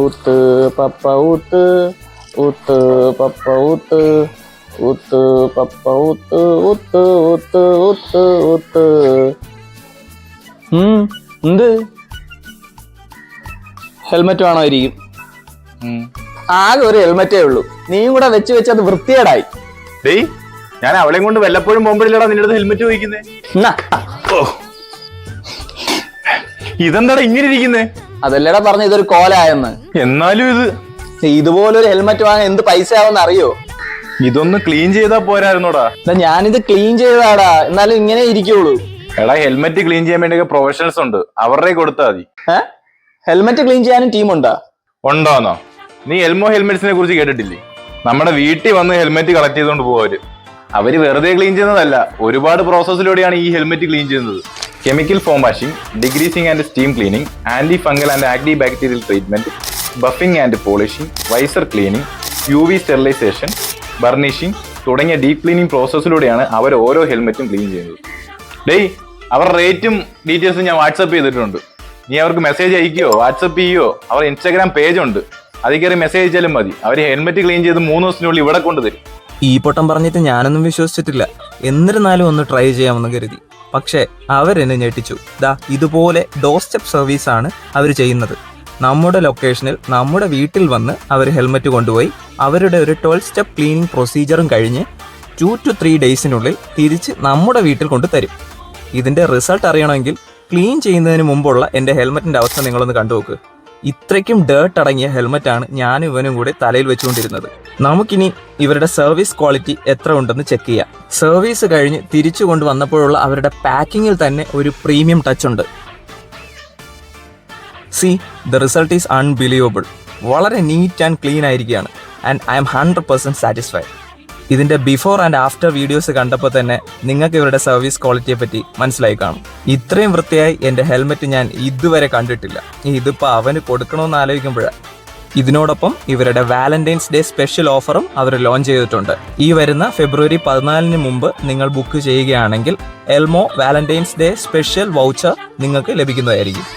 ഊത്ത് പപ്പ ഊത്ത് ഊത്ത് പപ്പ ഊത്ത് ഊത്ത് പപ്പ ഊത്ത് ഊത്ത് ഊത്ത് ഊത്ത് ഊത്ത്. എന്ത് ഹെൽമെറ്റ് വേണമായിരിക്കും? ആകെ ഒരു ഹെൽമെറ്റേ ഉള്ളൂ, നീയും കൂടെ വെച്ച് വെച്ച് അത് വൃത്തികേടായി. ഡേയ്, ഞാൻ അവളെയും കൊണ്ട് വല്ലപ്പോഴും പോകുമ്പോഴില്ലടാ നിന്റെ അടുത്ത് ഹെൽമെറ്റ് ചോദിക്കുന്നേ. ഇതെന്താടാ ഇങ്ങനെ ഇരിക്കുന്നേ? അതല്ലടാ പറഞ്ഞ ഇതൊരു കോലായെന്ന്. എന്നാലും ഇതുപോലൊരു ഹെൽമെറ്റ് വാങ്ങാൻ എന്ത് പൈസ ആവുമെന്ന് അറിയോ? ഇതൊന്ന് ക്ലീൻ ചെയ്താ പോരായിരുന്നോടാ? ഞാനിത് ക്ലീൻ ചെയ്തതാടാ, എന്നാലും ഇങ്ങനെ ഇരിക്കുള്ളൂ. എടാ, ഹെൽമെറ്റ് ക്ലീൻ ചെയ്യാൻ വേണ്ടി പ്രൊഫഷണൽസ് ഉണ്ട്, അവരുടെ കൊടുത്താൽ മതി. ഹെൽമെറ്റ് ക്ലീൻ ചെയ്യാനും ടീമുണ്ടോ? ഉണ്ടോന്നോ? നീ എൽമോ ഹെൽമെറ്റ്സിനെ കുറിച്ച് കേട്ടിട്ടില്ലേ? നമ്മുടെ വീട്ടിൽ വന്ന് ഹെൽമെറ്റ് കളക്ട് ചെയ്തുകൊണ്ട് പോവര്. അവര് വെറുതെ ക്ലീൻ ചെയ്യുന്നതല്ല, ഒരുപാട് പ്രോസസ്സിലൂടെയാണ് ഈ ഹെൽമെറ്റ് ക്ലീൻ ചെയ്യുന്നത്. Chemical foam washing, degreasing and steam cleaning, anti fungal and anti bacterial treatment, buffing and polishing, visor cleaning, UV sterilisation, burnishing തുടങ്ങിയ ഡീപ് ക്ലീനിങ് പ്രോസസ്സിലൂടെയാണ് അവർ ഓരോ ഹെൽമെറ്റും ക്ലീൻ ചെയ്യുന്നത്. ഡേയ്, അവരുടെ റേറ്റും ഡീറ്റെയിൽസും ഞാൻ വാട്സപ്പ് ചെയ്തിട്ടുണ്ട്. നീ അവർക്ക് മെസ്സേജ് അയക്കുകയോ വാട്സപ്പ് ചെയ്യുകയോ, അവർ ഇൻസ്റ്റാഗ്രാം പേജ് ഉണ്ട്, അതിൽ കയറി മെസ്സേജ് അയച്ചാലും മതി. അവർ ഹെൽമെറ്റ് ക്ലീൻ ചെയ്ത് 3 ദിവസത്തിനുള്ളിൽ ഇവിടെ കൊണ്ടുതരും. ഈ പൊട്ടം പറഞ്ഞിട്ട് ഞാനൊന്നും വിശ്വസിച്ചിട്ടില്ല. എന്നിരുന്നാലും ഒന്ന് ട്രൈ ചെയ്യാമെന്ന് കരുതി. പക്ഷേ അവരെന്നെ ഞെട്ടിച്ചു. ഇതുപോലെ ഡോർ സ്റ്റെപ്പ് സർവീസാണ് അവർ ചെയ്യുന്നത്. നമ്മുടെ ലൊക്കേഷനിൽ നമ്മുടെ വീട്ടിൽ വന്ന് അവർ ഹെൽമെറ്റ് കൊണ്ടുപോയി അവരുടെ ഒരു 12 സ്റ്റെപ്പ് ക്ലീനിങ് പ്രൊസീജിയറും കഴിഞ്ഞ് 2 to 3 ഡേയ്സിനുള്ളിൽ തിരിച്ച് നമ്മുടെ വീട്ടിൽ കൊണ്ട് തരും. ഇതിൻ്റെ റിസൾട്ട് അറിയണമെങ്കിൽ ക്ലീൻ ചെയ്യുന്നതിന് മുമ്പുള്ള എൻ്റെ ഹെൽമെറ്റിൻ്റെ അവസ്ഥ നിങ്ങളൊന്ന് കണ്ടുനോക്ക്. ഇത്രയ്ക്കും ഡേർട്ട് അടങ്ങിയ ഹെൽമെറ്റാണ് ഞാനും ഇവനും കൂടി തലയിൽ വെച്ചുകൊണ്ടിരുന്നത്. നമുക്കിനി ഇവരുടെ സർവീസ് ക്വാളിറ്റി എത്ര ഉണ്ടെന്ന് ചെക്ക് ചെയ്യാം. സർവീസ് കഴിഞ്ഞ് തിരിച്ചു കൊണ്ടുവന്നപ്പോഴുള്ള അവരുടെ പാക്കിങ്ങിൽ തന്നെ ഒരു പ്രീമിയം ടച്ച് ഉണ്ട്. C, the result is unbelievable. വളരെ നീറ്റ് ആൻഡ് ക്ലീൻ ആയിരിക്കുകയാണ്. And I M 100% satisfied. ഇതിൻ്റെ ബിഫോർ ആൻഡ് ആഫ്റ്റർ വീഡിയോസ് കണ്ടപ്പോൾ തന്നെ നിങ്ങൾക്ക് ഇവരുടെ സർവീസ് ക്വാളിറ്റിയെ പറ്റി മനസ്സിലായി കാണും. ഇത്രയും വൃത്തിയായി എൻ്റെ ഹെൽമെറ്റ് ഞാൻ ഇതുവരെ കണ്ടിട്ടില്ല. ഇതിപ്പോൾ അവന് കൊടുക്കണമെന്ന് ആലോചിക്കുമ്പോഴാണ്. ഇതിനോടൊപ്പം ഇവരുടെ വാലന്റൈൻസ് ഡേ സ്പെഷ്യൽ ഓഫറും അവർ ലോഞ്ച് ചെയ്തിട്ടുണ്ട്. ഈ വരുന്ന ഫെബ്രുവരി 14 മുമ്പ് നിങ്ങൾ ബുക്ക് ചെയ്യുകയാണെങ്കിൽ Elmo Valentine's day special voucher നിങ്ങൾക്ക് ലഭിക്കുന്നതായിരിക്കും.